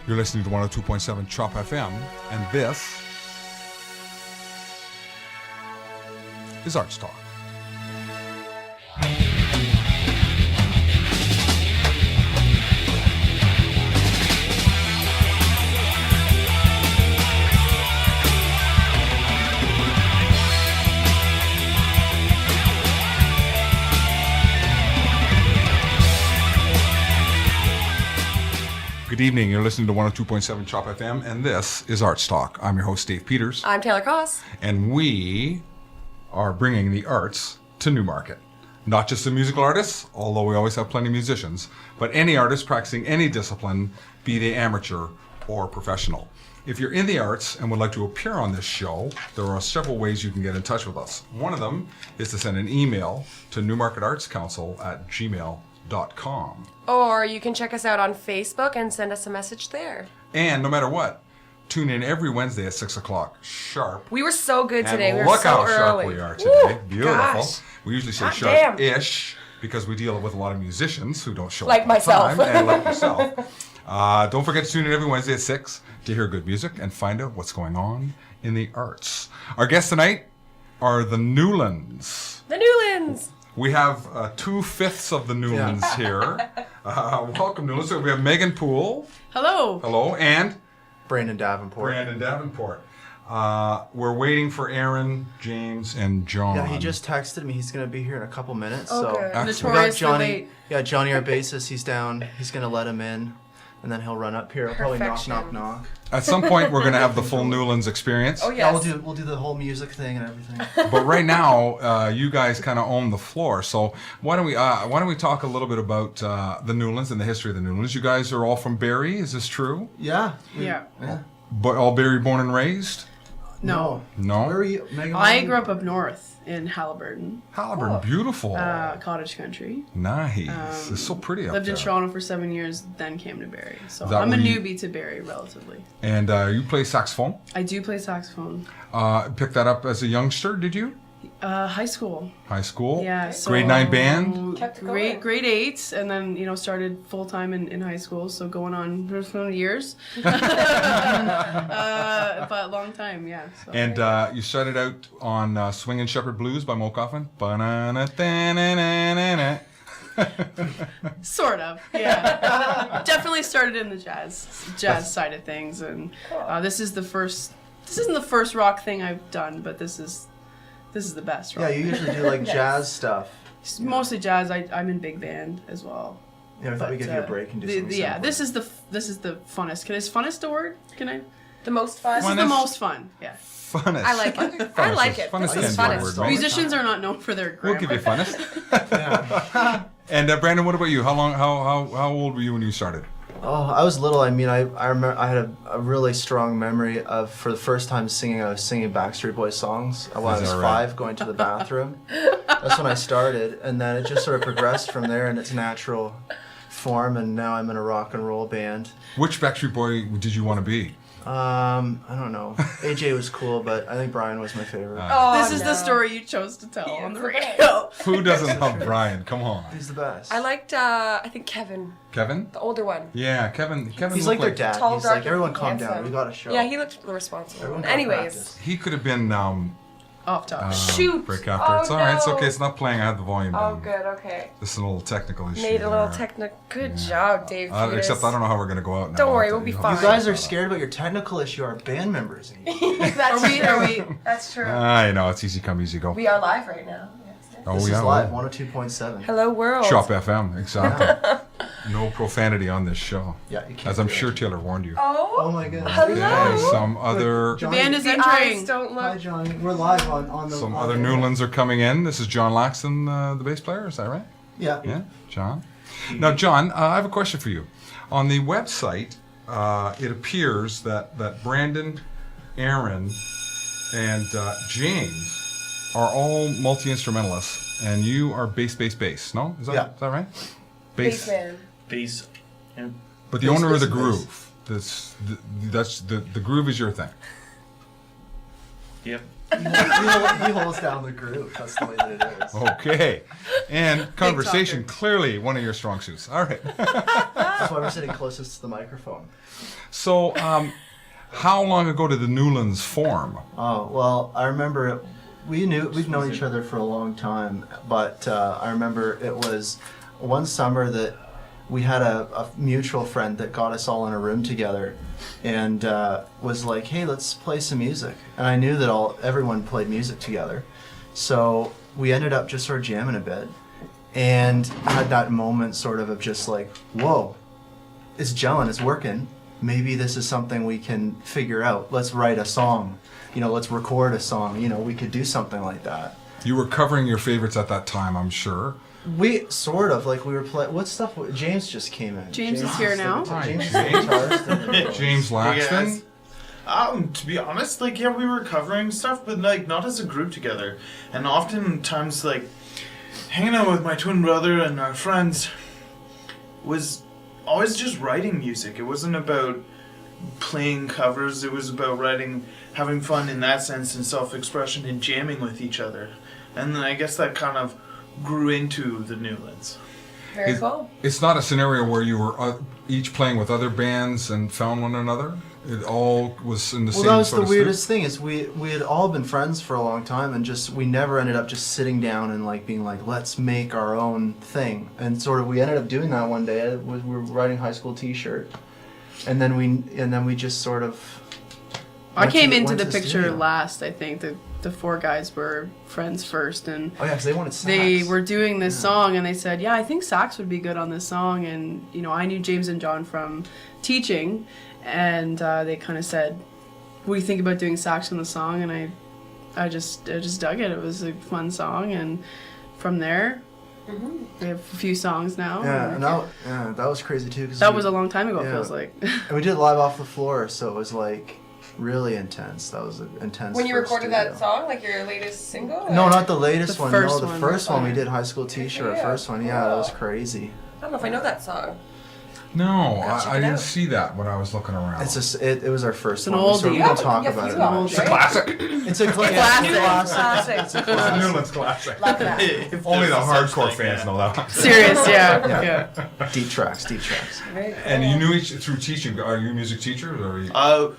You're listening to 102.7 Chop FM, and this is ArtsTalk. Good evening. You're listening to 102.7 Chop FM, and this is ArtsTalk. I'm your host, Dave Peters. I'm Taylor Koss. And we are bringing the arts to Newmarket. Not just the musical artists, although we always have plenty of musicians, but any artist practicing any discipline, be they amateur or professional. If you're in the arts and would like to appear on this show, there are several ways you can get in touch with us. One of them is to send an email to newmarketartscouncil@gmail.com. Or you can check us out on Facebook and send us a message there. And no matter what, tune in every Wednesday at 6 o'clock sharp. We were so good today. And We were look so how early. sharp we are today. Woo, Beautiful. gosh. We usually say Hot sharp-ish because we deal with a lot of musicians who don't show Like up on myself. time, and like yourself. Don't forget to tune in every Wednesday at 6 to hear good music and find out what's going on in the arts. Our guests tonight are the Noolands. The Noolands. We have 2/5 of the Noolands here. Welcome, Noolands. So we have Megan Poole. Hello. Hello. And Brandon Davenport. We're waiting for Aaron, James, and John. Yeah, he just texted me. He's going to be here in a couple minutes. Okay. So Excellent. we got Notoriously Johnny. late. Yeah, Johnny, our bassist. He's down. He's going to let him in, and then he'll run up here. He'll probably knock, Perfection. knock, knock. At some point, we're going to have the full Newlands experience. Oh, yes. Yeah, we'll do the whole music thing and everything. But right now, you guys kind of own the floor. So why don't we talk a little bit about the Newlands and the history of the Newlands? You guys are all from Barrie. Is this true? Yeah. Yeah. But all Barrie born and raised? No. No. Where are you, Megan? I grew up north in Halliburton, Halliburton, beautiful. cottage country. Nice. It's so pretty up Lived there. in Toronto for 7 years, then came to Barrie. So Is that I'm a where you- newbie to Barrie, relatively. And you play saxophone. I do play saxophone. Picked that up as a youngster, did you? High school. High school? Yeah. So Grade 9 band? Kept it going. Grade 8, and then started full time in high school. So going on years, but long time, yeah. So. And you started out on Swingin' Shepherd Blues by Mo Coffin. Ba-na-na-na-na-na-na. Sort of, yeah. Definitely started in the jazz side of things, and this isn't the first rock thing I've done, but this is the best rock. Yeah, you usually do like jazz stuff. It's mostly jazz. I'm in big band as well. Yeah, I thought we But, could give you a break and do something yeah, simpler. this is the funnest. Is funnest a word? Can I? The most fun. This is the most fun. Yeah. Funnest. I like it. I like it. Funnest This is can be a funnest. word, right? Musicians are not known for their We'll grammar. give you funnest. And Brandon, what about you? How old were you when you started? Oh, I was little. I mean, I remember I had a really strong memory of, for the first time singing, I was singing Backstreet Boys songs when I Is was that right? 5, going to the bathroom. That's when I started, and then it just sort of progressed from there in its natural form, and now I'm in a rock and roll band. Which Backstreet Boy did you want to be? I don't know. AJ was cool, but I think Brian was my favorite. Oh, This is no. the story you chose to tell on the the radio. Who doesn't love Brian? Come on. He's the best. I liked, I think Kevin, Kevin? the older one. Yeah, Kevin. He's looked like their dad. Tall, He's dark, like, everyone and calm down. handsome. We got a show. Yeah, he looked responsible. Everyone got Anyways, practice. He could have been Off topic. shoot. break after. Oh, It's all right. It's no. okay. It's not playing. I had the volume Oh, down. good. Okay. This is a little technical issue. Made a little there. technical. Good job, Dave. Except I don't know how we're going to go out now. Don't worry, I'll we'll be you know. fine. You guys are scared about your technical issue. Our band members. That's true. Are we? That's true. I know. It's easy come, easy go. We are live right now. Oh, This yeah, is live, well, 102.7. Hello, world. Shop FM, exactly. No profanity on this show. Yeah, you can't. As I'm do sure it. Taylor warned you. Oh Oh, my goodness. Hello. Okay, some other Johnny- Band is the entering. eyes don't Hi, look. Johnny. We're live on the. some on other the- Newlands are coming in. This is John Laxton, the bass player. Is that right? Yeah. Yeah, John. Now, John, I have a question for you. On the website, it appears that Brandon, Aaron, and James are all multi-instrumentalists, and you are bass. No? Is that right? Baseman. Bass. And But the bass, owner of the bass, groove. That's the groove is your thing. Yep. He holds down the group. That's the way that it is. Okay. And conversation, talker. clearly one of your strong suits. All right. That's why we're sitting closest to the microphone. So, how long ago did the Noolands form? Oh, well, I remember we've known each other for a long time, but I remember it was one summer that we had a mutual friend that got us all in a room together and was like, hey, let's play some music. And I knew that everyone played music together. So we ended up just sort of jamming a bit and had that moment sort of just like, whoa, it's gelling, it's working. Maybe this is something we can figure out. Let's write a song. Let's record a song. We could do something like that. You were covering your favorites at that time, I'm sure. We sort of we were playing. What stuff? James just came in. James is here now. James is the guitarist. James Laxton? To be honest, we were covering stuff, but not as a group together. And oftentimes, hanging out with my twin brother and our friends was always just writing music. It wasn't about playing covers. It was about writing, having fun in that sense, and self-expression and jamming with each other. And then I guess that kind of grew into the Noolands. Very cool. It's not a scenario where you were each playing with other bands and found one another? It all was in the same Well, that was sort the of weirdest thing is we had all been friends for a long time and we never ended up just sitting down and being like, let's make our own thing. And sort of we ended up doing that one day. We were writing High School T-shirt, and then we just sort of. I came into went the to picture studio. last. I think the four guys were friends first, and Oh yeah, because they wanted sax. they were doing this song, and they said, "Yeah, I think sax would be good on this song." And I knew James and John from teaching, and they kind of said, "What do you think about doing sax on the song?" And I just dug it. It was a fun song, and from there, we have a few songs now. Yeah, and and that was crazy too. Cause that was a long time ago. It Yeah. feels like. And we did it live off the floor, so it was really intense. That was an intense. When you first recorded studio. that song, your latest single? No, or- not the latest The one. first No, the one. first one we Okay. did High School T-shirt. Yeah, First one, yeah, that was cool. crazy. I don't know if I know that song. No, Gotta check I it didn't out. see that when I was looking around. it was our first an one. We oldie. sort of Yeah, don't talk yeah, about few it. albums, It's a right? classic. It's a Classic. classic. Classic. Newland's classic. Love that. If Only the there's such hardcore thing, fans yeah. know that one. Serious, yeah. Yeah. Deep tracks. Very cool. And you knew each through teaching. Are you music teachers or? Are you...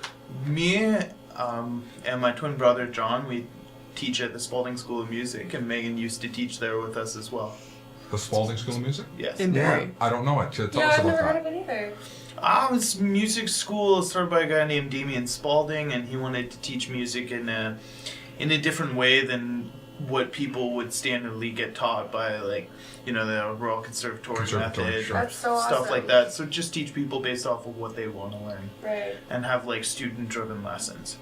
Me and my twin brother John, we teach at the Spalding School of Music, and Megan used to teach there with us as well. The Spalding School of Music? Yes. In Barrie. I don't know it. Tell Yeah, us I've about never that. heard of it either. It's music school started by a guy named Damien Spalding, and he wanted to teach music in a different way than what people would standardly get taught by, the Royal Conservatory method, sure. or That's so stuff awesome. like that. So just teach people based off of what they want to learn, Right. and have student-driven lessons.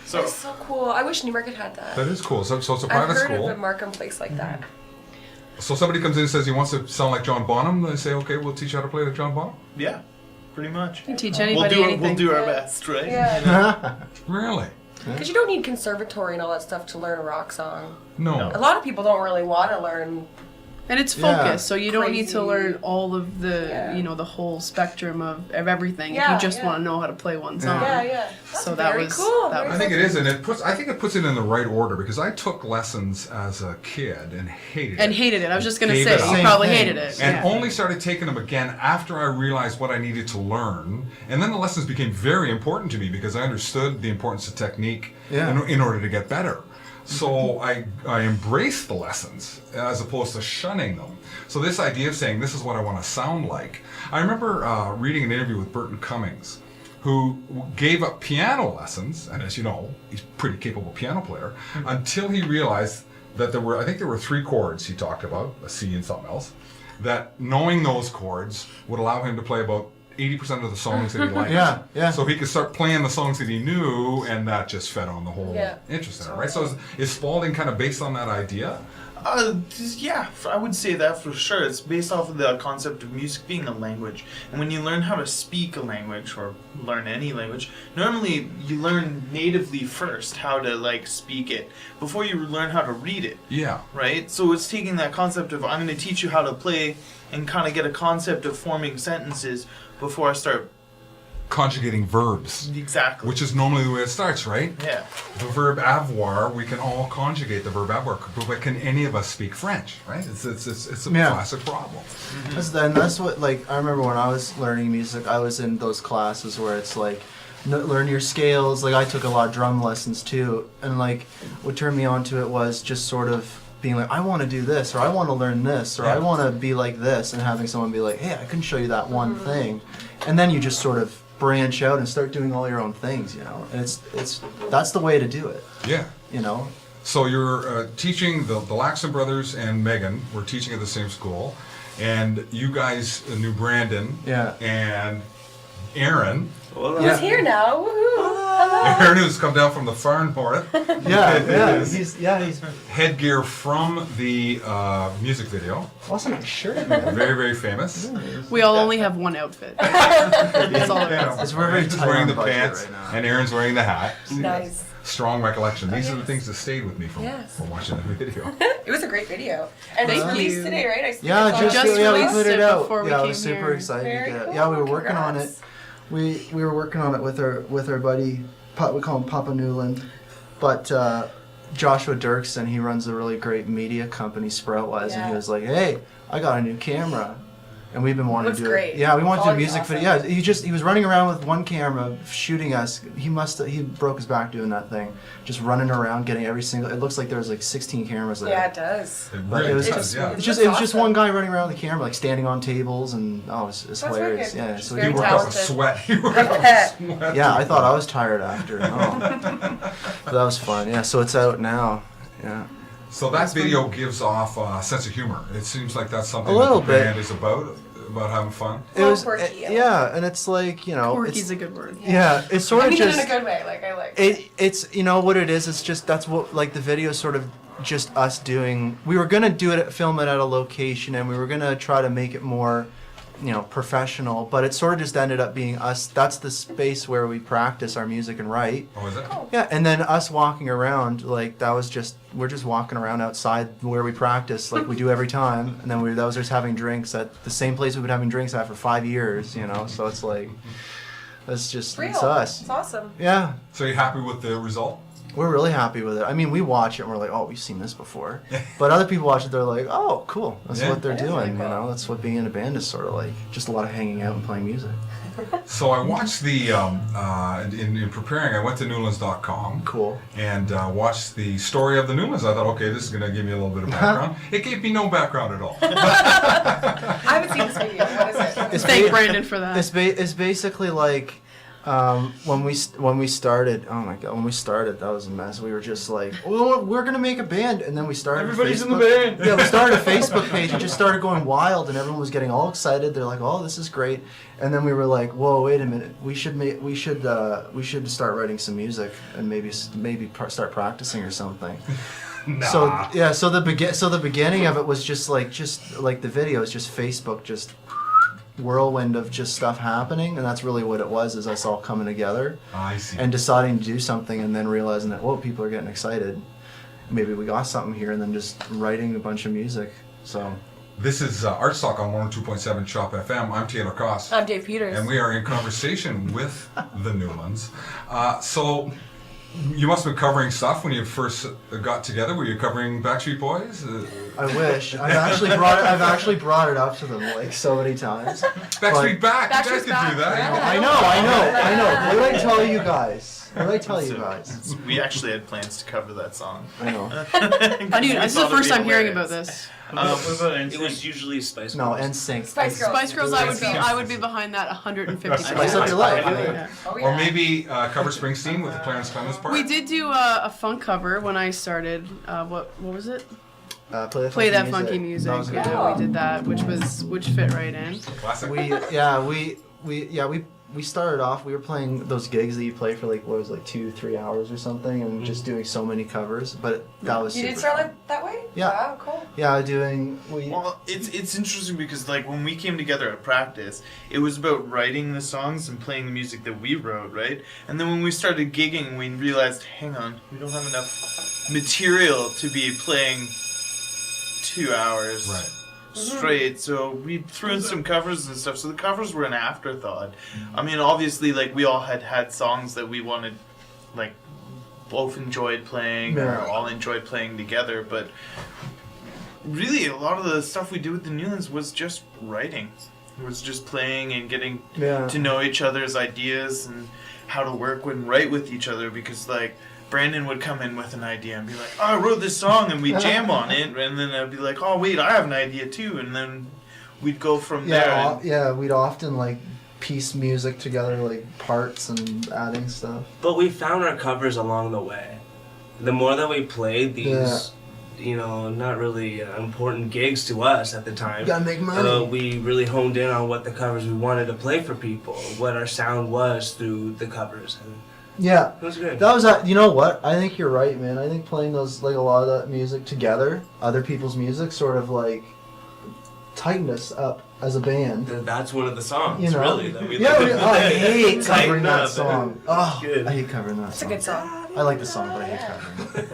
So That's so cool. I wish Newmarket had that. That is cool. So it's a I've private heard school. of a Markham place like that. So somebody comes in and says he wants to sound like John Bonham. They say, okay, we'll teach you how to play like John Bonham. yeah, pretty much. You can teach We'll anybody do anything. we'll do our Yeah. best, right? Yeah. You know? Really? Because you don't need conservatory and all that stuff to learn a rock song. No. A lot of people don't really want to learn. And it's Yeah. focused, so you don't need to Crazy. learn all of the, Yeah. the whole spectrum of everything. Yeah, if you just yeah. want to know how to play one song. Yeah. That's So that very was- cool. that very was- I think it cool. is, and I think it puts it in the right order because I took lessons as a kid and hated And it. hated it. I was just going to Gave say, it up. you Same probably thing. hated it. And yeah. only started taking them again after I realized what I needed to learn. And then the lessons became very important to me because I understood the importance of technique Yeah. in order to get better. So I embraced the lessons as opposed to shunning them. So this idea of saying, this is what I want to sound like. I remember reading an interview with Burton Cummings, who gave up piano lessons, and as you know, he's a pretty capable piano player, until he realized that there were 3 chords he talked about, a C and something else, that knowing those chords would allow him to play about 80% of the songs that he liked. Yeah. So he could start playing the songs that he knew, and that just fed on the whole Yeah. interest in it, right? So is Spalding kind of based on that idea? Yeah, I would say that for sure. It's based off of the concept of music being a language. And when you learn how to speak a language, or learn any language, normally you learn natively first how to, speak it, before you learn how to read it, Yeah. right? So it's taking that concept of, I'm going to teach you how to play, and kind of get a concept of forming sentences before I start conjugating verbs, Exactly. which is normally the way it starts, right? Yeah. The verb avoir, we can all conjugate the verb avoir, but can any of us speak French, right? It's a Yeah. classic problem. That's what, like, I remember when I was learning music, I was in those classes where it's like, learn your scales. Like, I took a lot of drum lessons too, and like, what turned me on to it was just sort of being like, I want to do this, or I want to learn this, or I want to be like this, and having someone be like, hey, I can show you that one thing, and then you just sort of branch out and start doing all your own things, you know. And it's that's the way to do it, Yeah. you know. So you're teaching, the Laxton brothers and Megan were teaching at the same school, and you guys knew Brandon Yeah. and Aaron. Who's here now? Woohoo! Hello. Aaron, who's come down from the far north. Yeah, He's he's headgear from the music video. awesome. Nice shirt, man. Very, very famous. We all only have one outfit. That's all it is. It's we're very Aaron's tight wearing on the budget pants, right now. and Aaron's wearing the hat. Nice. Strong recollection. These are the yes. things that stayed with me from Yes. watching the video. It was a great video. And Thank it's released you. today, right? I see Yeah, it's on- just Just yeah, we released put it it out. before we Yeah, I came was super here. excited to Very get it. cool. Yeah, we were working on Congrats. it. We were working on it with our buddy, we call him Papa Newland, but Joshua Dirksen, he runs a really great media company, Sproutwise, and he Yeah. was like, "Hey, I got a new camera." And we've been wanting Looks to do great. it. Yeah, we wanted to do a Quality's music awesome. video. Yeah, he was running around with one camera shooting us. He broke his back doing that thing. Just running around getting every single, it looks like there was like 16 cameras there. Yeah, it does. It But really it was does, just- yeah. It's just That's it was just awesome. one guy running around with the camera, like standing on tables, and it's That's hilarious. wicked. Yeah, so Very He he worked worked up a talented. sweat. He worked I up a bet. sweat. Yeah, I thought I was tired after. Oh. But that was fun. Yeah, so it's out now. Yeah. So that video gives off a sense of humor. It seems like that's something A little that the bit. band is about having fun. It was quirky, I like yeah, and it's like, you know, Quirky's a good word. yeah, it's sort I of mean just it in a good way. Like I like. it's you know what it is. It's just that's what like the video is sort of just us doing. We were gonna film it at a location, and we were gonna try to make it more, you know, professional. But it sort of just ended up being us. That's the space where we practice our music and write. Oh, is it? Yeah, and then us walking around, like that was just we're just walking around outside where we practice, like we do every time, and then that was just having drinks at the same place we've been having drinks at for 5 years, you know. So it's like that's just Real. it's us. It's awesome. Yeah, So you happy with the result? we're really happy with it. I mean, we watch it and we're like, oh, we've seen this before, but other people watch it, they're like, oh, cool, that's Yeah. what they're That is doing, really you cool. know. That's what being in a band is sort of like, just a lot of hanging out and playing music. So I watched the, in preparing, I went to Noolands.com. Cool. And watched the story of the Noolands. I thought, okay, this is going to give me a little bit of background. It gave me no background at all. I haven't seen this video. What is it? It's Thank ba- Brandon for that. It's basically like when we started. Oh my god, when we started, that was a mess. We were just like, oh, we're gonna make a band, and then we started. Everybody's in the Facebook- band. Yeah, we started a Facebook page and just started going wild, and everyone was getting all excited. They're like, oh, this is great. And then we were like, whoa, wait a minute, we should start writing some music and maybe start practicing or something. Nah. So yeah, so the beginning of it was just like the video is just Facebook, just whirlwind of just stuff happening, and that's really what it was, is us all coming together I see. and deciding to do something, and then realizing that, whoa, people are getting excited, maybe we got something here, and then just writing a bunch of music. So This is ArtsTalk on 102.7 Chop FM. I'm Taylor Koss. I'm Dave Peters. And we are in conversation with the Newlands. So you must have been covering stuff when you first got together. Were you covering Backstreet Boys? I wish I've actually brought it up to them like so many times. Backstreet Back. You guys Backstreet could Back, do that. yeah. I know. What did I tell you guys? We actually had plans to cover that song. I know. This is the first time hearing about this. What about It was usually Spice No, Girls. NSYNC. Spice Girls. Spice Girls, I would be behind that 150%. Spice up your life. Yeah. Oh, Or yeah. maybe cover Springsteen with the Clarence Clemens part. We did do a funk cover when I started. What was it? Play That funky music. That was a good Yeah, one. we did that, which fit right in. Classic. We started off. We were playing those gigs that you play for like 2-3 hours or something, and just doing so many covers. But that was You super did start fun. like that way? Yeah. Wow, cool. Yeah, Well, it's interesting because like when we came together at practice, it was about writing the songs and playing the music that we wrote, right? And then when we started gigging, we realized, hang on, we don't have enough material to be playing 2 hours. Right. straight, so we threw in some covers and stuff. So the covers were an afterthought. I mean, obviously, like, we all had songs that we wanted, like, both enjoyed playing or all enjoyed playing together, but really a lot of the stuff we did with the Noolands was just writing. It was just playing and getting to know each other's ideas and how to work and write with each other, because, like, Brandon would come in with an idea and be like, oh, I wrote this song, and we'd jam on it, and then I'd be like, oh, wait, I have an idea too, and then we'd go from there. We'd often, like, piece music together, like, parts and adding stuff. But we found our covers along the way. The more that we played these, you know, not really important gigs to us at the time. You gotta make money. We really honed in on what the covers we wanted to play for people, what our sound was through the covers. And yeah, it was good. That was, you know what? I think you're right, man. I think playing those, like, a lot of that music together, other people's music, sort of, like, tightened us up as a band. That's one of the songs, you know? Really. That we I hate covering that up. song. Oh, Good. I hate covering that It's a song. good song. I like the song, but I hate covering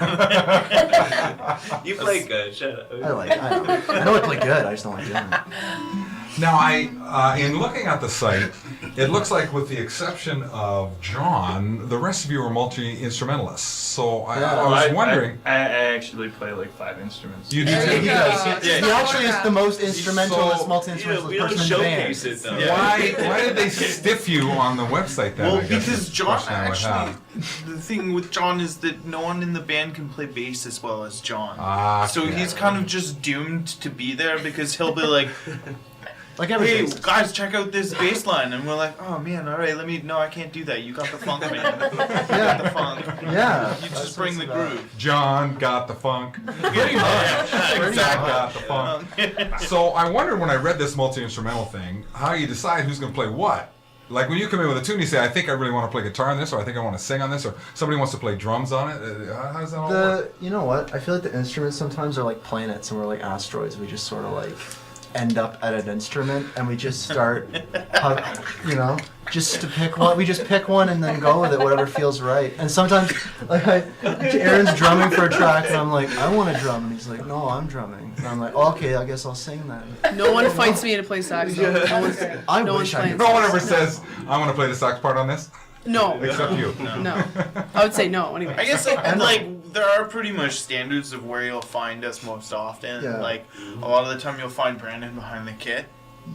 it. You play good, shut up. I know I play good, I just don't like doing it. Now, in looking at the site, it looks like, with the exception of John, the rest of you are multi-instrumentalists. So I was wondering. I actually play like 5 instruments. You do There too? you He go. does. Yeah. He actually is the most instrumentalist, So- multi-instrumentalist We don't person in the band. showcase it though. Why did they stiff you on the website then? Well, I guess because is the John question I would actually, have. the thing with John is that no one in the band can play bass as well as John. So Okay. he's kind of just doomed to be there, because he'll be like, Like every hey, bassist. guys, check out this bass line. And we're like, oh man, alright, no, I can't do that. You got the funk, man. You got the funk. Yeah. You just bring the groove. John got the funk. Pretty much. Zach got the funk. So I wondered, when I read this multi-instrumental thing, how you decide who's going to play what. Like, when you come in with a tune, you say, I think I really want to play guitar on this, or I think I want to sing on this, or somebody wants to play drums on it. How does that all work? You know what? I feel like the instruments sometimes are like planets and we're like asteroids. We just sort of like end up at an instrument and we just start, you know, just to pick one. We just pick one and then go with it, whatever feels right. And sometimes, like, Aaron's drumming for a track and I'm like, I want to drum. And he's like, no, I'm drumming. And I'm like, oh, okay, I guess I'll sing then. No one fights me to play sax. Though. No one's, I no wish one's I playing could. No one sax. ever says, I want to play the sax part on this, No. except you. No. I would say no anyway. I guess like there are pretty much standards of where you'll find us most often. Yeah. Like a lot of the time you'll find Brandon behind the kit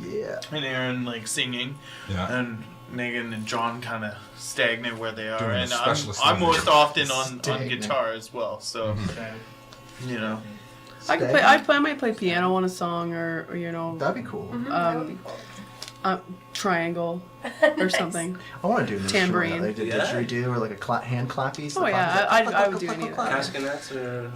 Yeah. and Aaron like singing, Yeah. and Megan and John kind of stagnant where they are, Doing the and specialist I'm thing. most often on Stagnant. guitar as well. So Mm-hmm. you know, I might play piano on a song or you know That'd be cool. That would be cool. triangle or something. I want to do an Tambourine. instrument that they did didgeridoo or like a hand clappy. Oh yeah, I would do any of that. Castanets or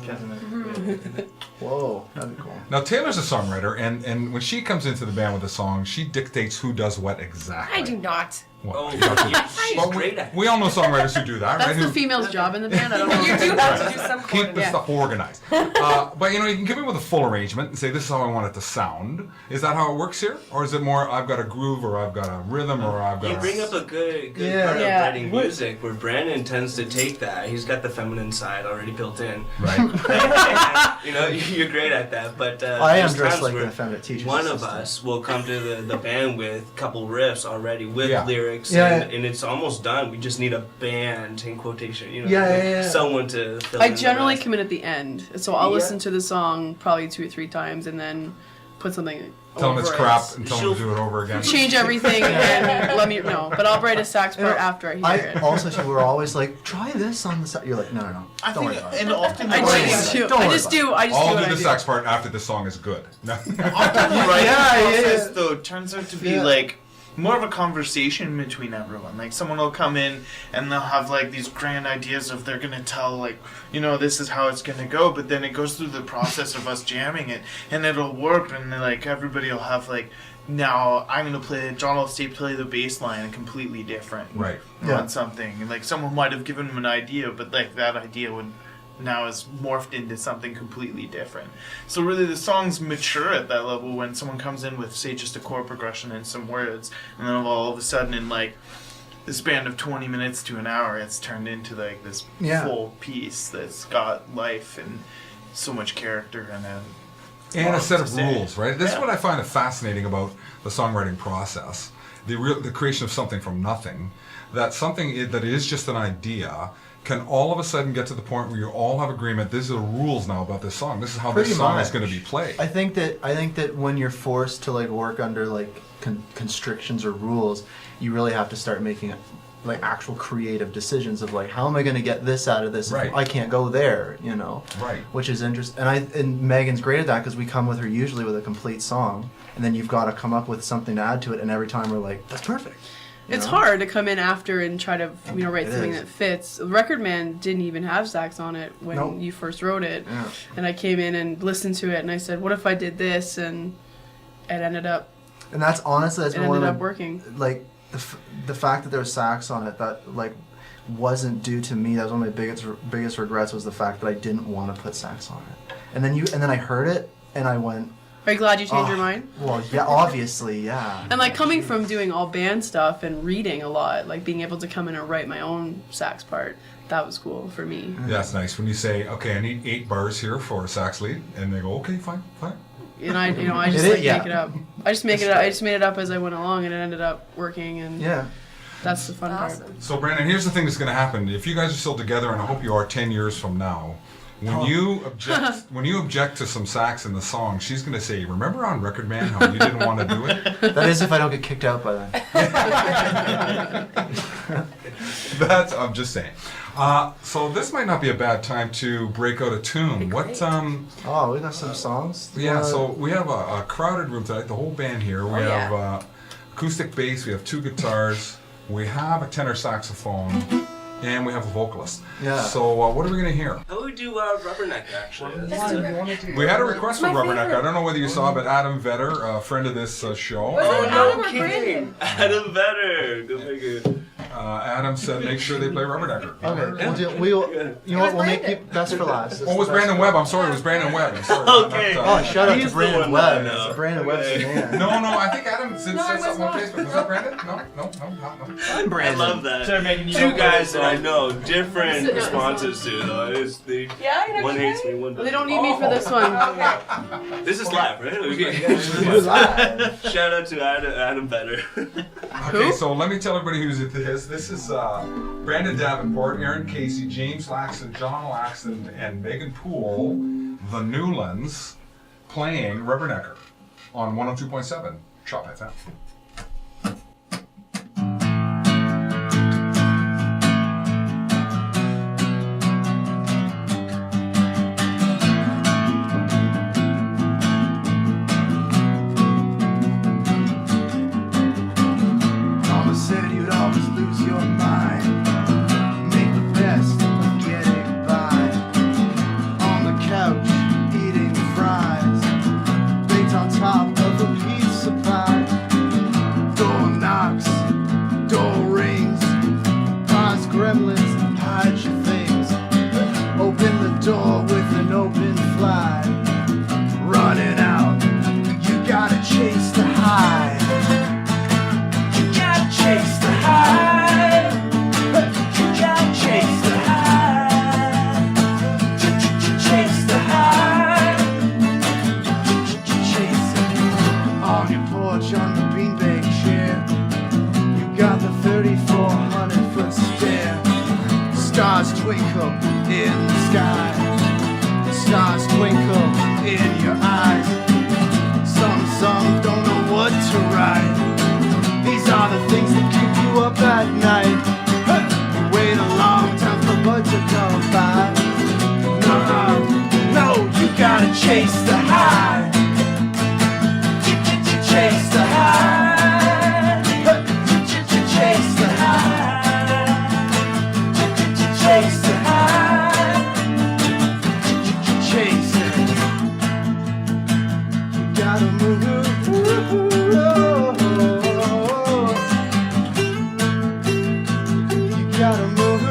Whoa, that'd be cool. Now, Taylor's a songwriter, and when she comes into the band with a song, she dictates who does what exactly. I do not. Well, Oh, you know, she's well, great at it. we all know songwriters who do that, That's right? the Who female's job in the band. I don't know. You do have to do some keep the coordinating. stuff organized. But, you know, you can come in with a full arrangement and say, this is how I want it to sound. Is that how it works here? Or is it more, I've got a groove, or I've got a rhythm, or I've got You a... bring up a good Yeah. part of Yeah. writing music, where Brandon tends to take that. He's got the feminine side already built in. Right. You know, you're great at that. But I am there's dressed times like where the effeminate teacher's one of assistant. us will come to the band with a couple riffs already with Yeah. lyrics, Yeah. and it's almost done. We just need a band in quotation, you know, Yeah. someone to fill I in the generally rest. come in at the end, so I'll Yeah. listen to the song probably 2 or 3 times and then put something. Tell them it's over crap it. and tell them to do it over again. Change everything and let me know. But I'll write a sax part after I hear it. Also, too, we're always like, try this on the side. You're like, no. I Don't think, worry about it. and often I the worry just about do. it. Don't I worry just about do. I just do I'll what do I the do. sax part after the song is good. No. often the writing Yeah, process yeah. though turns out to be Yeah. like more of a conversation between everyone. Like someone will come in and they'll have like these grand ideas of they're gonna tell like, you know, this is how it's gonna go, but then it goes through the process of us jamming it and it'll warp, and then like everybody will have like, now I'm gonna play, John will play the bass line completely different Right. Yeah. on something. And like someone might have given him an idea, but like that idea would now is morphed into something completely different. So really the songs mature at that level when someone comes in with, say, just a chord progression and some words, and then all of a sudden in like the span of 20 minutes to an hour it's turned into like this Yeah. full piece that's got life and so much character in it. and a set of to say. rules, right? This is Yeah. what I find fascinating about the songwriting process, the creation of something from nothing. That something that is just an idea can all of a sudden get to the point where you all have agreement. These are the rules now about this song. This is how Pretty this song much. is going to be played. I think that when you're forced to like work under like constrictions or rules, you really have to start making like actual creative decisions of like, how am I going to get this out of this? Right. If I can't go there, you know. Right. Which is interesting, and Megan's great at that because we come with her usually with a complete song, and then you've got to come up with something to add to it, and every time we're like, that's perfect. You It's know? hard to come in after and try to write It something is. that fits. Record Man didn't even have sax on it when Nope. you first wrote it, Yeah. and I came in and listened to it, and I said, "What if I did this?" And it ended up And that's honestly that's it been one ended of up the, working. like the fact that there was sax on it that like wasn't due to me. That was one of my biggest regrets was the fact that I didn't want to put sax on it. And then I heard it and I went, Are you glad you changed your "Oh, mind? Well, yeah, obviously, yeah. And like coming from doing all band stuff and reading a lot, like being able to come in and write my own sax part, that was cool for me. Yeah, that's nice. When you say, okay, I need 8 bars here for a sax lead, and they go, okay, fine. And I just It is, like yeah. make it up. I just make it up. I just made it up as I went along, and it ended up working. And Yeah. that's the fun part. Awesome. So, Brandon, here's the thing that's going to happen. If you guys are still together, and I hope you are 10 years from now, when you object to some sax in the song, she's going to say, remember on Record Man how you didn't want to do it? That is if I don't get kicked out by then. I'm just saying. So this might not be a bad time to break out a tune. Great. Oh, we got some songs. Yeah, so we have a crowded room tonight, the whole band here. We yeah. have acoustic bass, we have 2 guitars, we have a tenor saxophone, and we have a vocalist. Yeah. So what are we going to hear? How do we do Rubberneck, actually? We had a request My from Rubberneck. favorite. I don't know whether you saw, but Adam Vetter, a friend of this show, Was it Oh, Adam no or kidding. Brandon? Adam Vetter. Go figure. Adam said make sure they play Rubbernecker. Okay, we'll you know what? We'll make you best for last. Oh, it was Brandon Webb. I'm sorry, it was Brandon Webb. I'm sorry. Okay. Oh, shout out He's to the Brandon one that I Webb. know. Brandon Webb's the Okay. man. No, I think Adam said No, I was something on not. Facebook. Was that Brandon? No. I'm I Brandon. love that. Sorry, Megan, you Two don't guys know that I this know, different Sit down. responses to though. It's the Yeah, I know. one hates me, one They doesn't. don't need me for this one. This is live, right? We're live. Shout out to Adam Vetter. Okay, so let me tell everybody who's at this. This is Brandon Davenport, Aaron Casey, James Laxton, John Laxton, and Megan Poole, the Newlands, playing Rubbernecker on 102.7 Chop FM. Mama said you'd always lose your mind. Make the best of getting by. On the couch, eating fries. Baked on top of a pizza pie. Door knocks, door rings. Pause gremlins, hide your things. Open the door with an open fly. Running out, you gotta chase the high. You gotta chase the high. You gotta chase the high. Chase the high. Chase it. On your porch, on the beanbag chair, you got the 3,400-foot stare. Stars twinkle in the sky. Stars twinkle in your eyes. Some don't know what to write. These are the things that keep you up at night. You wait a long time for bud to come by. No, you gotta chase the high. Chase the high. Chase the high. Chase the high. Chase it. You gotta move. You gotta move.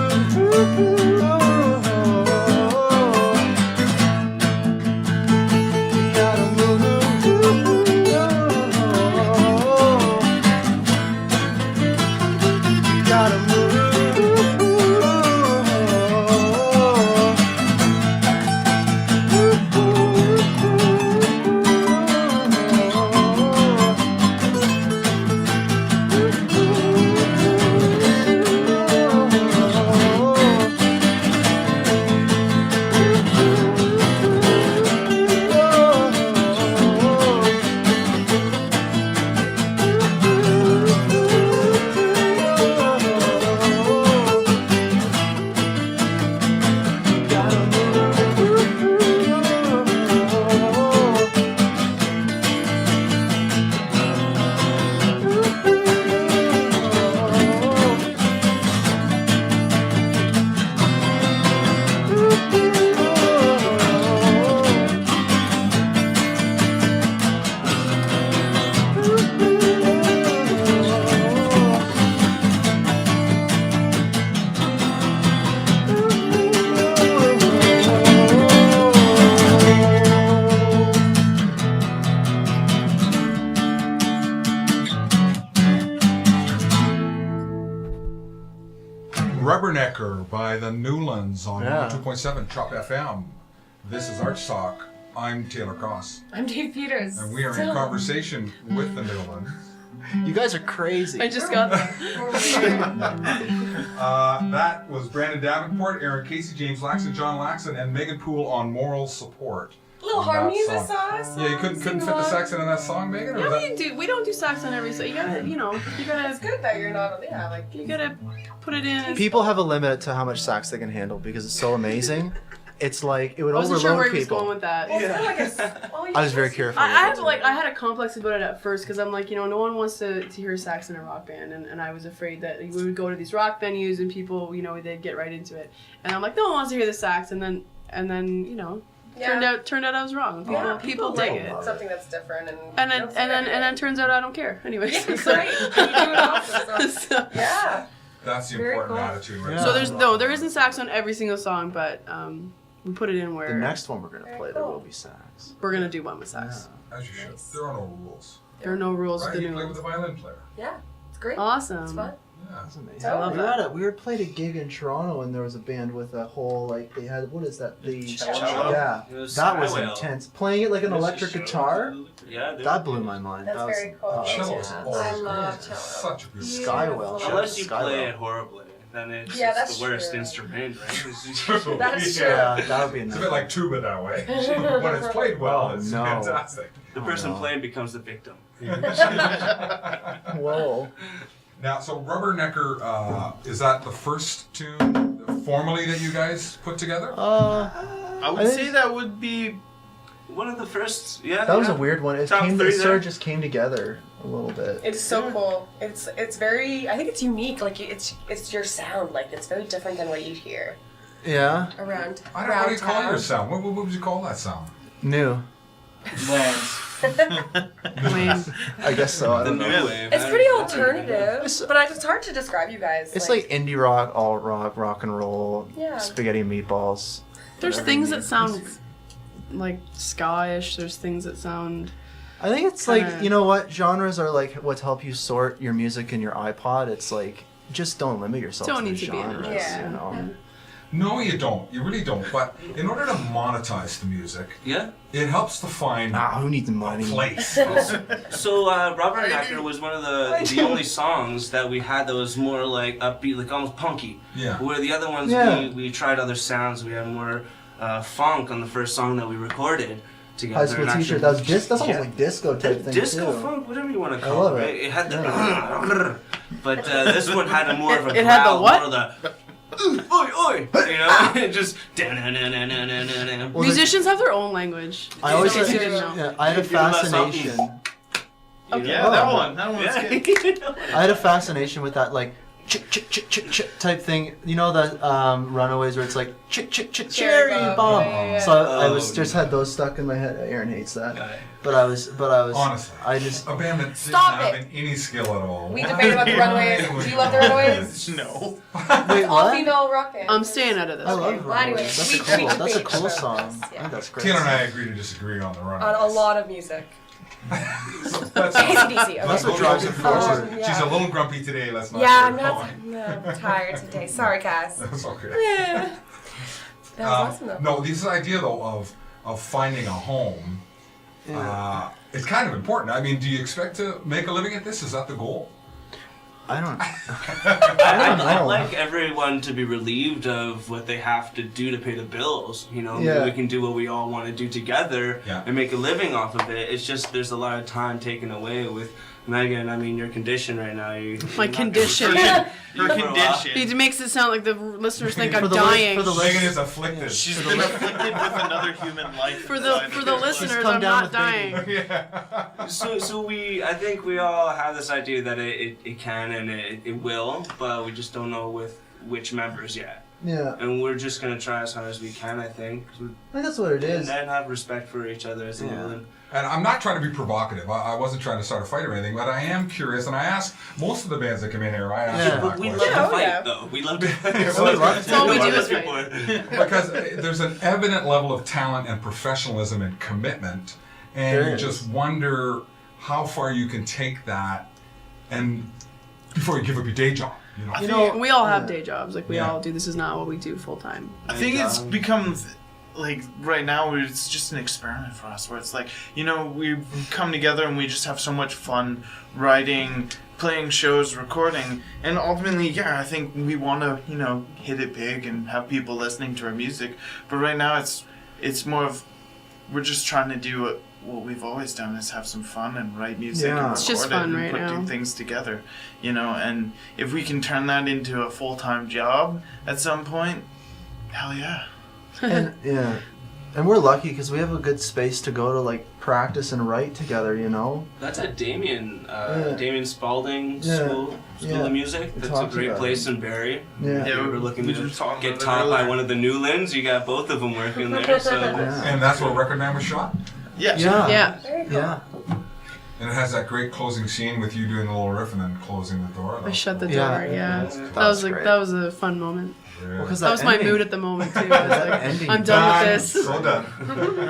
Rubbernecker by the Noolands on Yeah. 2.7 Chop FM. This is ArtsTalk. I'm Taylor Cross, I'm Dave Peters. and we are in conversation with the Noolands. You guys are crazy. I just got that. That was Brandon Davenport, Aaron Casey, James Laxon, John Laxon, and Megan Poole on Moral Support. Little on that harmonies I song. saw. Yeah, you couldn't fit the sax in that song, Megan? Or Yeah, was that... we don't do sax on every song. You gotta, you gotta. It's good that you're not. Yeah, like You gotta put it in. People have a limit to how much sax they can handle because it's so amazing. It's like it would I wasn't sure where overload he was going people. with that. Well, it's not like I was very careful. I had a complex about it at first because I'm like, no one wants to hear sax in a rock band, and I was afraid that we would go to these rock venues and people, they'd get right into it, and I'm like, no one wants to hear the sax, and then turned out I was wrong. People dig it, something that's different, and then turns out I don't care. Anyways, yeah, great. You do it also, so. Yeah. That's the Very important cool. attitude, right? Yeah. So there isn't sax on every single song, but we put it in where The next one we're gonna Very play, there cool. will be sax. we're gonna do one with sax. As you should. Nice. There are no rules. There are no rules Right, with the you new play with ones. the violin player. Yeah. It's great. Awesome. It's fun. Yeah. That's amazing. I love that. We played a gig in Toronto and there was a band with a whole they had what is that Cello? yeah It was that was Skywell. intense. Playing it like an electric guitar. Yeah, That blew my mind. That's That was, very cool. oh, that was Cello is awesome. always I great. love It's cello. such a good Skywell. Unless you Skywell. play it horribly, then it's Yeah, just that's the worst true. instrument, right? That's true. Yeah, that would be It's a nice. bit like tuba that way. When it's played well, Oh, it's no. fantastic. The person no. playing becomes the victim. Whoa. Now, so Rubbernecker, is that the first tune formally that you guys put together? I would I say think- that would be. One of the first, yeah. That was yeah. a weird one. It Top came. three It sort there. of just came together a little bit. It's so cool. It's very. I think it's unique. Like it's your sound. Like it's very different than what you hear Yeah. around. I don't know. What do you call town. your sound? What would you call that sound? New. Lame. I guess so. I The don't new know. wave. It's I- pretty I- alternative, but it's hard to describe you guys. It's like indie rock, alt rock, rock and roll, Yeah. spaghetti and meatballs. There's whatever things you that need. sound like ska-ish. There's things that sound. I think it's like, kinda- you know what, genres are like what help you sort your music in your iPod. It's like, just don't limit yourself Don't to need the to be in it. genres, Yeah. you know. No, you don't. You really don't. But in order to monetize the music, Yeah. it helps to find Who needs the a money? place. So Rubbernecker was one of the only songs that we had that was more like upbeat, like almost punky. Yeah. Where the other ones Yeah. we tried other sounds. We had more funk on the first song that we recorded together. High school and teacher. actually- That's almost Yeah. like disco type thing Disco too. funk, whatever you want to I call love it. it. Right? It had the, but this one had a more of a It had the growl, what? more of the, oi oi, you know, it just. Well, Musicians have their own language. I always In case you had, didn't know. yeah, I had a You know that song? fascination. Yeah, Oh. that one. That one's good. I had a fascination with that, like chick chick chick chick chick type thing. You know the Runaways where it's like chick chick chick Cherry cherry bomb. bomb. Yeah. So I was Oh. just had those stuck in my head. Aaron hates that, Guy. but I was Honestly. I just A band that didn't Stop have it. any skill at all. We debate about the Runaways. Do you love the Runaways? No. wait All what? female rock band. I'm staying out of this. I love Okay, well, anyway, Runaways. That's we a cool. That's a debate cool about song. this, I yeah. think that's great. Taylor and I agree to disagree on the run. on a lot of music. That's ACDC. Okay. That's what drives it forward. Yeah. She's a little grumpy today. Let's not. Yeah, get I'm her not. I'm tired today. Sorry, Cass. going. That's okay. Yeah. That was awesome though. No, this idea though of finding a home, it's kind of important. I mean, do you expect to make a living at this? Is that the goal? I don't. I'd know. like everyone to be relieved of what they have to do to pay the bills. You know, Yeah. we can do what we all want to do together Yeah. and make a living off of it. It's just there's a lot of time taken away with Megan. I mean, your condition right now. My condition. Her condition. It makes it sound like the listeners think I'm For the dying. for the Megan is afflicted. She's been afflicted with another human life. For the inside. listeners, come I'm down not with baby. dying. So I think we all have this idea that it can and it will, but we just don't know with which members yet. Yeah, And we're just gonna try as hard as we can, I think, I think that's what it is. and have respect for each other as a Yeah. Newland. And I'm not trying to be provocative. I wasn't trying to start a fight or anything, but I am curious, and I ask most of the bands that come in here. I ask Yeah. them But that we love question. to Yeah, fight, yeah. though. We love to fight. Yeah, we love That's all we do is People. fight. Because there's an evident level of talent and professionalism and commitment, and There you is. just wonder how far you can take that and before you give up your day job. You know. I You think- know, We all have Yeah. day jobs. Like we Yeah. all do. This is not what we do full time. I think it's become like right now it's just an experiment for us where it's like, you know, we come together and we just have so much fun writing, playing shows, recording, and ultimately, yeah, I think we want to, you know, hit it big and have people listening to our music. But right now it's more of we're just trying to do what we've always done is have some fun and write music Yeah. and It's just record it fun and right put now. things together, you know, and if we can turn that into a full-time job at some point, hell yeah. and yeah, and we're lucky because we have a good space to go to like practice and write together. You know. That's at Damien, Yeah. Damien Spalding Yeah. School Yeah. of Music. We That's a talked great about place in Barrie. Yeah. If you were looking we to were talking get about it taught by earlier. one of the Noolands, you got both of them working there. So Yeah. And that's where Record Man was shot. Yeah. Yeah. Yeah. Very cool. Yeah. And it has that great closing scene with you doing a little riff and then closing the door. I shut the door. Yeah. Yeah. That That was was like great. that was a fun moment. Yeah. 'cause That was my ending- mood at the moment too. I was like, ending. I'm done with this. So done.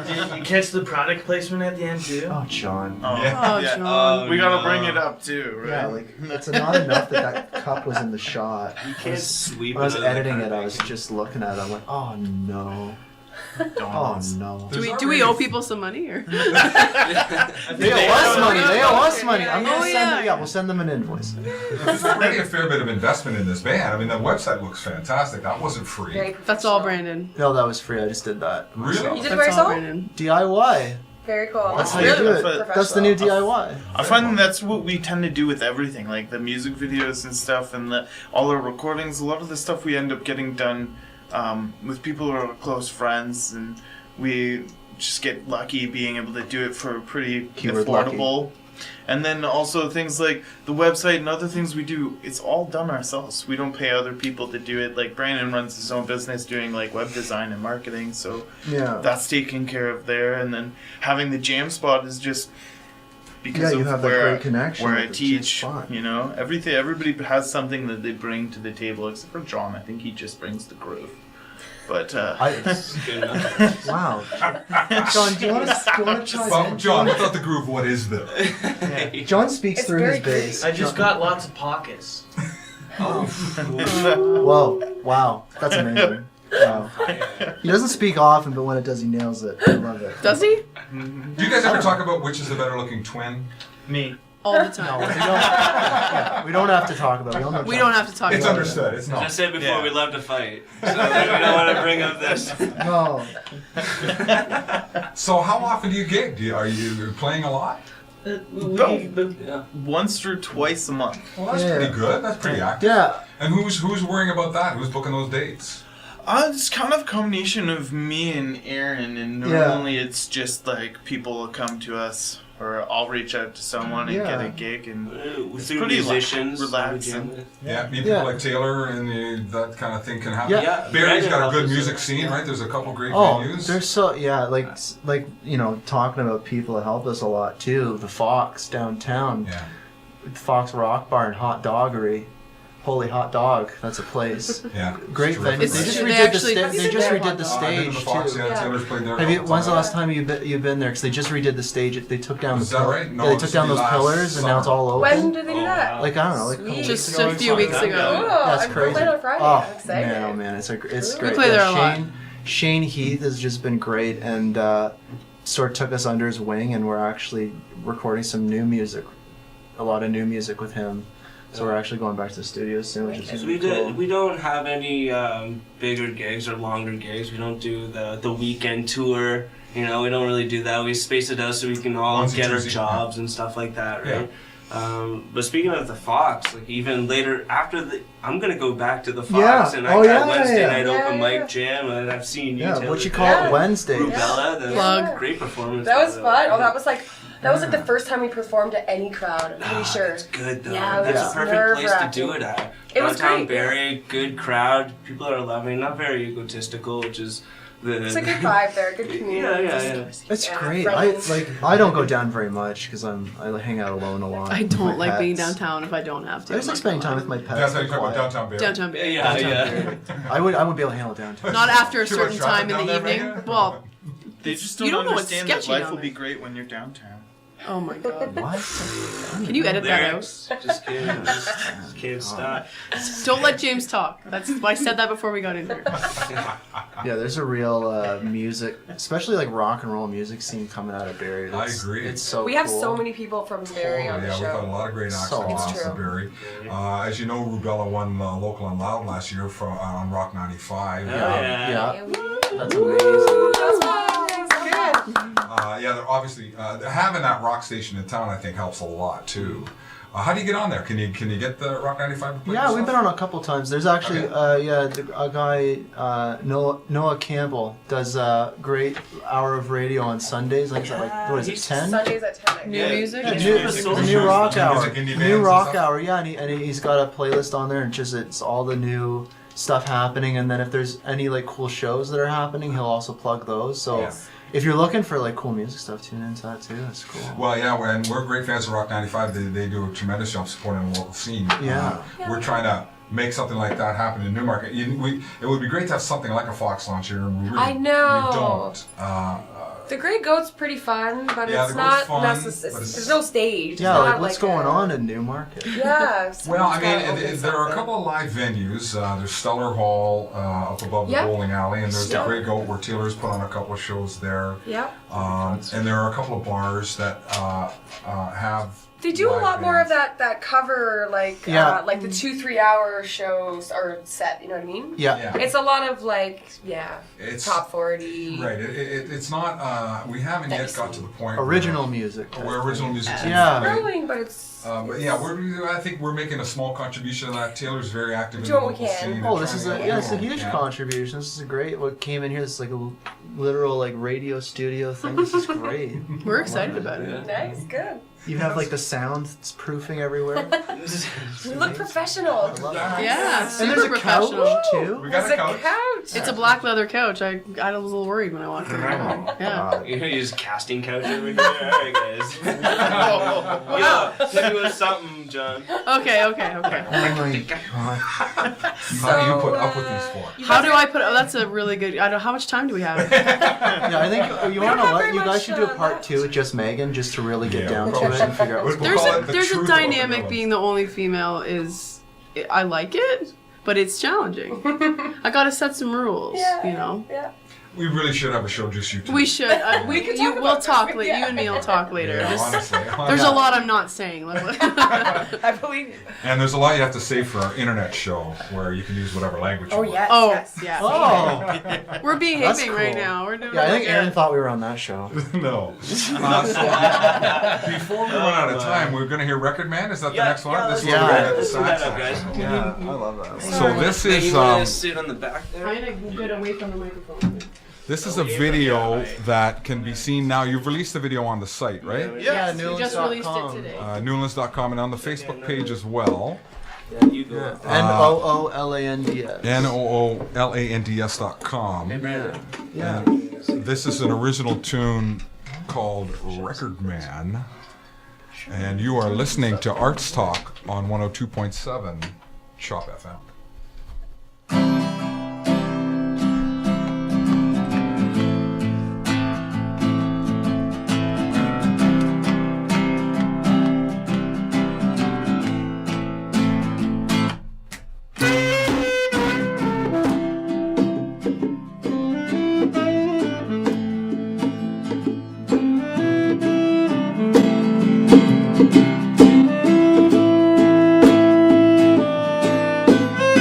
Did you catch the product placement at the end too? Oh, John. Oh, Yeah. Oh, yeah. John. We gotta bring it up too, right? Yeah, like it's not enough that cup was in the shot. you can't sweep When I was it under the editing it, I carpet. was just looking at it. I'm like, oh no, Don't. oh no. Do we owe people some money or? They owe us money. They owe us money. I'm gonna Oh, send yeah. them. Yeah, we'll send them an invoice. There's already a fair bit of investment in this band. I mean, the website looks fantastic. That wasn't free. Very That's all professional. Brandon. No, that was free. I just did that. Really? You did it by That's all yourself? Brandon. DIY. Very cool. That's how Really? you do it. Professional. That's the new DIY. I find that's what we tend to do with everything, like the music videos and stuff, and all our recordings. A lot of the stuff we end up getting done with people who are close friends, and we just get lucky being able to do it for pretty Keyword affordable. And then also things like the website and other things we do, it's all done ourselves. We don't pay other people to do it. Like Brandon runs his own business doing like web design and marketing, so Yeah. that's taken care of there. And then having the jam spot is just because Yeah, you of have that where, great connection where I with the jam teach. spot. You know, everybody has something that they bring to the table, except for John. I think he just brings the groove. But Good enough. Wow. John, do you want to chime Well, in? John, without the groove, what is there? John speaks It's through very his bass. I just got lots of pockets. Whoa! Wow, that's amazing. Wow. He doesn't speak often, but when it does, he nails it. I love it. Does he? Do you guys ever talk about which is the better looking twin? Me. All the No, time. we don't have to talk about it. We don't, We don't have to talk It's about understood. It's As I not. said before, Yeah. we love to fight. So we don't want to bring up this. No. So how often do you gig? Are you playing a lot? Yeah. once or twice a month. Well, that's Yeah. pretty good. That's pretty active. Yeah. And who's worrying about that? Who's booking those dates? It's kind of a combination of me and Aaron, and Yeah. normally it's just like people will come to us, or I'll reach out to someone and get Yeah. a gig, and It's through musicians, relaxing. Yeah, meet Yeah. people like Taylor and that kind of thing can happen. Yeah. Barry's got a Brandon good helps music us. scene, right? There's a couple great Oh, venues. there's so like you know, talking about people that help us a lot too. The Fox downtown, Yeah. Fox Rock Bar and Hot Doggery. Holy Hot Dog, that's a place. Yeah. Great It's venue. terrific. They just They redid actually- the Have you they been just there? redid the I've been to stage the Fox, too. yeah. Yeah. Taylor's played there. Have you? a couple When's the last times. time you've been there? Because they just redid the stage. They took down Is the that right? No, yeah, they this took down would those be last pillars and now it's summer. all open. When did they do Oh, that? wow. Like I don't know, like a couple Sweet. weeks Just ago. a few weeks Oh, ago. That's I'm crazy. playing on Friday. Oh I'm excited. man, oh man, it's We great. play there a lot. Shane Heath has just been great and sort of took us under his wing, and we're actually recording some new music, a lot of new music with him. So we're actually going back to the studio soon, which is So really cool. we don't have any bigger gigs or longer gigs. We don't do the weekend tour. You know, we don't really do that. We space it out so we can all Once in get our Jersey, jobs and stuff like that, right? But speaking of the Fox, like even later after I'm gonna go back to the Fox Yeah. and Oh, I yeah, got Wednesday yeah. night Yeah, open yeah, mic yeah. jam, and I've seen you. Yeah, Taylor, what you call Yeah. it Wednesday. Rubella, the Plug. great performance. That was by the fun. way. Oh, that was like the first time we performed to any crowd. I'm pretty sure. That's good though. Yeah, it That's was a perfect place to nerve-wracking. do it at. It was Downtown great, yeah. Barrie, good crowd. People are loving. Not very egotistical, which is the. It's a good vibe there, good community. Yeah. It's Yeah, great. friends. I don't go down very much because I hang out alone a lot. I with don't my like being pets. downtown if I don't have to. I just like spending time with my pets. That's how you They're talk about quiet. downtown Barrie. Downtown Barrie. Yeah. I would be able to handle downtown. Not after a Too much certain traffic time in down the there, evening. Megan? Well, They just You don't don't know what's understand that sketchy life down will be there. great when you're downtown. Oh my god. What? Can you edit that out? Lyrics. Just kidding. Just can't stop. Don't let James talk. That's why I said that before we got in here. Yeah, there's a real music, especially like rock and roll music scene coming out of Barrie. I agree. It's so We have cool. so many people from Barrie on the yeah, we've had a show. lot of great acts So in awesome. Boston, Barrie. As you know, Rubella won Local and Loud last year on Rock 95. Yeah, that's Woo, amazing. that's fun. That's good. Yeah, they're obviously having that rock station in town, I think, helps a lot too. How do you get on there? Can you get the Rock 95? to play Yeah, yourself? we've been on a couple times. There's actually, Okay. a guy, Noah Campbell, does a great hour of radio on Sundays. Like, is that like, what is it, 10? Sundays at 10. New music? Yeah, Yeah, the new rock New hour. music, indie bands New and rock stuff? hour, yeah, and he's got a playlist on there, and just it's all the new stuff happening. And then if there's any like cool shows that are happening, he'll also plug those. So Yeah. if you're looking for like cool music stuff, tune into that too. That's cool. Well, yeah, we're great fans of Rock 95. They do a tremendous job supporting the local scene. Yeah. We're trying to make something like that happen in Newmarket. It would be great to have something like a Fox launch here, and we really, I know. we don't. The Grey Goat's pretty fun, but Yeah, it's the Goat's not fun, necessary. but it's- There's no stage. It's Yeah, not like what's going a- on in Newmarket? Yeah. Well, I someone's mean, gotta open there are a something. couple of live venues. There's Stellar Hall up above the Yep. bowling alley, and there's Yep. the Grey Goat where Taylor's put on a couple of shows there. Yep. And there are a couple of bars that have. They do a live lot more of bands. that cover, like Yeah. like the 2-3 hour shows or set. You know what I mean? Yeah. Yeah. It's a lot of like It's top 40. Right. It's not. We haven't yet got to the point Original music. where original music. Yeah. Growing, but it's. But yeah, I think we're making a small contribution to that. Taylor's very active in the Doing what local we can. scene. and Oh, this is trying a to get it's a what we huge can. contribution. This is a great. What came in here? This is like a literal like radio studio thing. This is great. We're excited about it. Nice, good. You have like the sound it's proofing everywhere. We look professional. I love that. Yeah, And super there's a professional. couch too. We got There's a a couch. couch. It's a black leather couch. I was a little worried when I walked in. Yeah. You're gonna use casting couch over here? Alright, guys. Yo, hit me with something, John. Okay. Oh my god. How do you put up with these for? How do I put? Oh, that's a really good. I don't. How much time do we have? Yeah, I think you want to have let very you guys much, should do a part left. 2 with just Megan, just to really get Yeah, down we'll to it and figure out what's We'll There's call a it the there's a truth about the dynamic Noolands. being the only female is. I like it, but it's challenging. I gotta set some rules. Yeah. You know. Yeah. We really should have a show just you two. We should. We could you. talk We'll about talk this. later. You and me will talk later. Yeah, Just- honestly. there's a lot I'm not saying. I believe you. And there's a lot you have to say for our internet show where you can use whatever language you Oh want. yes. Oh, yes. yeah. Oh, We're behaving That's right cool. now. We're doing. yeah. I think really Aaron good. thought we were on that show. No. So, before we run out of time, we're going to hear Record Man. Is that the next one? Yeah, This let's is do where that. we got the Let's do that sax up, guys. section. Yeah, I love that. So this Then is you wanna sit on the back I'm there? gonna get away from the microphone. this is a video that can be seen now. You've released the video on the site, right? Yeah, We just released it today. Newlands.com and on the Facebook page as well. You go. Noolands. NOOLANDS.com. Yeah. This is an original tune called Record Man. And you are listening to Arts Talk on 102.7 Shop FM. Record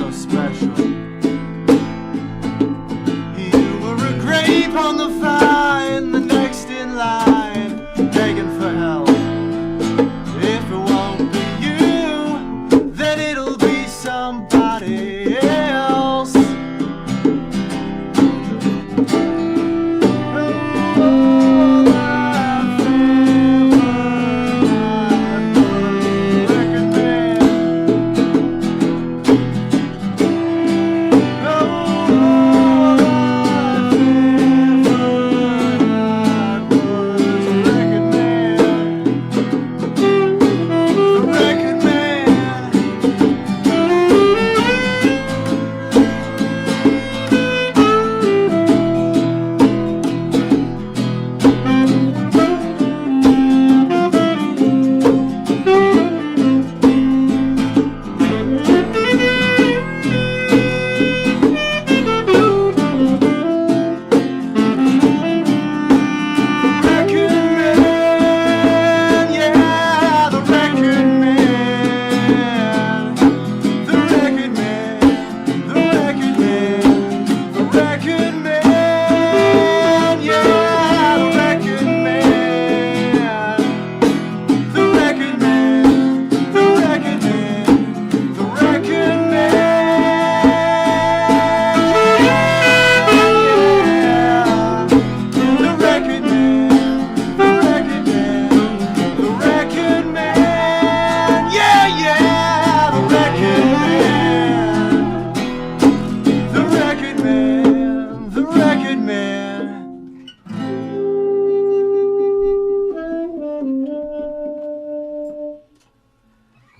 so special. You were a grape on the vine, the next in line, begging for help. If it won't be you, then it'll be somebody else.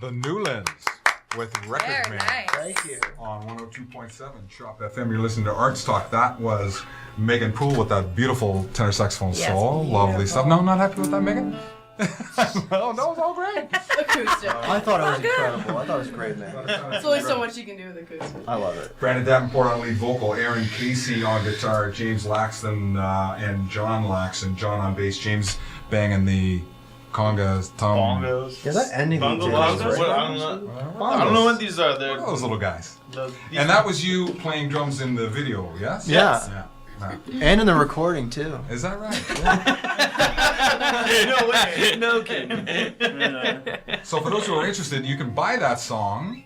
The Noolands with Record Very Man. nice. Thank you. On 102.7 Shop FM, you're listening to Arts Talk. That was Megan Poole with that beautiful tenor saxophone Yes, solo. Lovely beautiful. stuff. No, not happy with that, Megan? No, it's all great. Acoustic. I thought it was incredible. I thought it was great, man. There's only so much you can do with acoustic. I love it. Brandon Davenport on lead vocal, Aaron Casey on guitar, James Laxton and John Laxton, John on bass, James banging the congas, Tom. Bongos. Yeah, that ending Bongo detail is bongos? right. What? I don't know what these are. They're Those little guys. these- And that was you playing drums in the video, yes? Yeah. Yeah. And in the recording too. Is that right? No way. No kidding. So for those who are interested, you can buy that song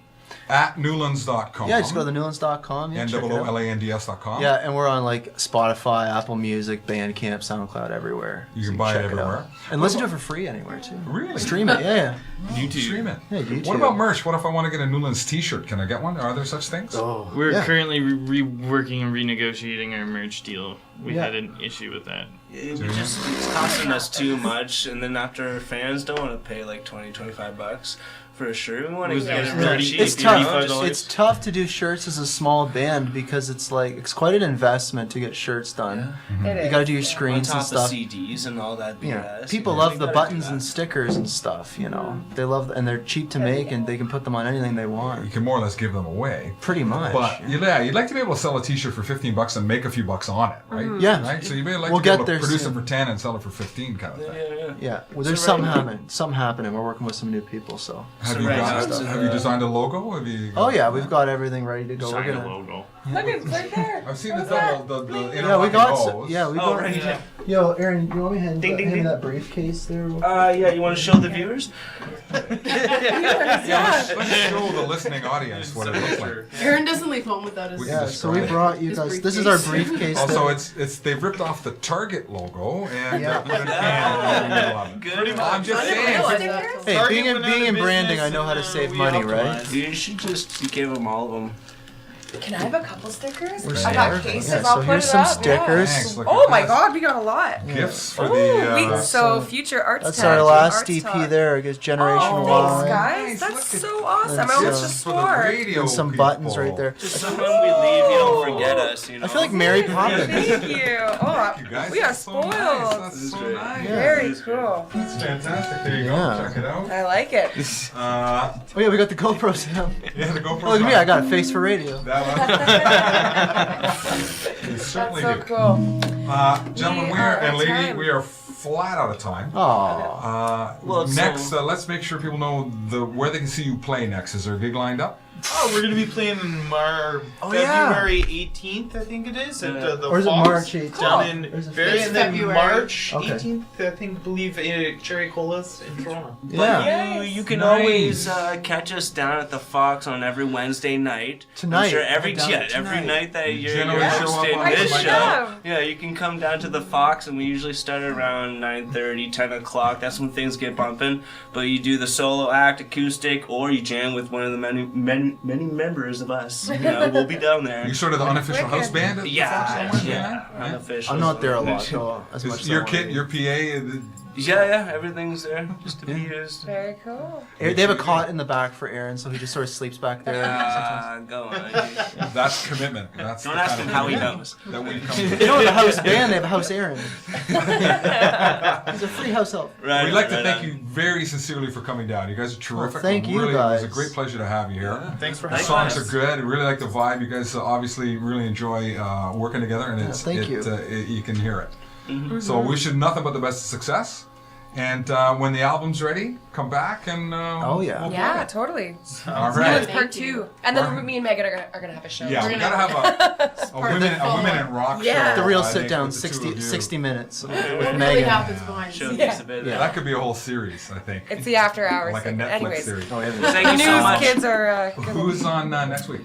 at Noolands.com. Yeah, just go to Noolands.com. Yeah, check it out. NOOLANDS.com. Yeah, and we're on like Spotify, Apple Music, Bandcamp, SoundCloud, everywhere. You So can buy it check everywhere. out. And listen to it for free anywhere too. Really? Stream it, yeah. YouTube. Stream it. Yeah, YouTube. What about merch? What if I want to get a Newlands t-shirt? Can I get one? Are there such things? Oh, We're yeah. currently reworking and renegotiating our merch deal. We Yeah. had an issue with that. It's costing us too much, and then after fans don't want to pay like $20-25 for a shirt, we want to Was get it it really 30? cheap. It's you know, tough. just- It's tough to do shirts as a small band because it's quite an investment to get shirts done. It You got to is. do your on screens top and stuff. of CDs and all that BS. You know, people you know, love we the gotta do buttons that. and stickers and stuff. You know, they love, and they're cheap to make, and they can put them on anything they You want. can more or less give them away. Pretty much. But yeah, you'd like to be able to sell a t-shirt for $15 and make a few bucks on it, right? Yeah. Right? So you'd be like We'll to be able get to there produce soon. it for 10 and sell it for 15 kind of thing. Yeah. Yeah, well, there's So something right- happening. Something happening. We're working with some new people, so. Have So you right now got? it's in Have you the- designed a logo? Have you? Oh yeah, we've got everything ready to go. Sign We're a gonna. logo. Look, it's right there. I've seen the What's that? double, the Yeah, we interlocking got. bows. Yeah, we Oh, got. right, yeah. Yo, Aaron, you want me to hand, Ding, ding, hand me ding. that briefcase there? Yeah, you want to show the viewers? Yeah, let's show the listening audience what it looks like. Aaron doesn't leave home without his. We Yeah, can so we describe it. brought you His guys. This is our briefcase. Also, that- it's they've ripped off the Target logo and Yeah. put an N in the middle of it. Good. I'm just I didn't saying. realize people- that. Hey, Target being went in out of branding, I business know how to and, save we money, optimized. right? You should just give them all of them. Can I have a couple stickers? We're I smart. got cases. Yeah, I'll so put here's it some up. stickers. Thanks, look Oh at my this. God, we got a lot. Gifts for Ooh, the. so future arts. That's tag our and last Arts EP Talk. there. It goes Generation Oh, Y. thanks, guys. Nice, That's look at- so awesome. And I almost so- just for the swore. radio And some people. buttons right there. Just so when we leave, you don't forget us. You know. I feel like Mary Thank Poppins. you. Oh, You guys, we are that's so spoiled. nice. That's so nice. Yeah. Very cool. That's fantastic. There you Yeah. go. Check it out. I like it. Uh, Oh yeah, we got the GoPro sound. yeah, the GoPro. Oh, look at me, I got a face for radio. That one. You That's certainly so do. cool. Gentlemen, We we are are out and of lady, time. we are flat out of time. Oh. Well, Next, so- let's make sure people know where they can see you play next. Is there a gig lined up? Oh, we're gonna be playing in February 18th, I think it is, at the Or is it Fox March 18th? down Cool. in There's a very It's and then February. March Okay. 18th, I think, believe Cherry Cola's in Toronto. Yeah. You can Nice. always catch us down at the Fox on every Wednesday night. Tonight. I'm sure every Down every tonight. night that you're Generally show interested up in on this Monday. show, yeah, you can come down to the Fox, and we usually start around 9:30, 10 o'clock. That's when things get bumping. But you do the solo act, acoustic, or you jam with one of the many members of us. You know, we'll be down there. You're sort of the unofficial house band at the Fox on Yeah, Wednesday yeah, night? unofficial. I'm not there a lot, though, as much Is as your I kit, wanna your PA, Yeah, everything's there just to be used. Very cool. be. They have a cot in the back for Aaron, so he just sort of sleeps back there. sometimes. Go on. that's commitment. That's Don't the ask kind him of how he commitment knows. that we come They to. don't have a house band, they have a house Aaron. He's a free house help. Right, We'd like to right thank on. you very sincerely for coming down. You guys are terrific. thank you Really, guys. It was a great pleasure to have you here. Thanks for The having songs us. are good. I really like the vibe. You guys obviously really enjoy working together, and it's thank you. you can hear it. So wish you nothing but the best of success. And when the album's ready, come back and Oh, yeah. we'll play Yeah, it. totally. All It's right. part 2. And then me and Megan are gonna have a show. Yeah, We're we gonna gotta have a women in rock Yeah. show. The real I think, sit down, with the two 60, of you. 60 minutes with What really Megan. happens behind the Show scenes. keeps a bit. Yeah, that could be a whole series, I think. It's the after hours. like a segment. Netflix Anyways, series. Oh, yeah. Thank the you news so much. kids are. Who's on next week?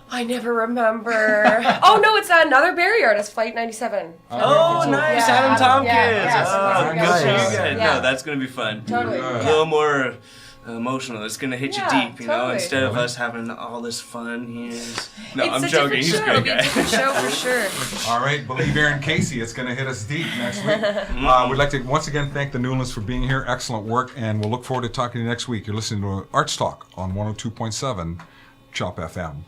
I never remember. Oh no, it's another Barry artist, Flight 97. Oh, nice, Yeah, Adam Tompkins. yeah, Oh, yeah, good for nice. you guys. Yeah. No, that's gonna be fun. Totally. Good. A little more emotional. It's gonna hit you Yeah, deep, you know. totally. Instead of us having all this fun, No, It's I'm a joking. different He's a show. great It'll be a guy. different show for sure. All right, believe Aaron Casey. It's going to hit us deep next week. We'd like to once again thank the Noolands for being here. Excellent work, and we'll look forward to talking to you next week. You're listening to Arts Talk on 102.7 Chop FM.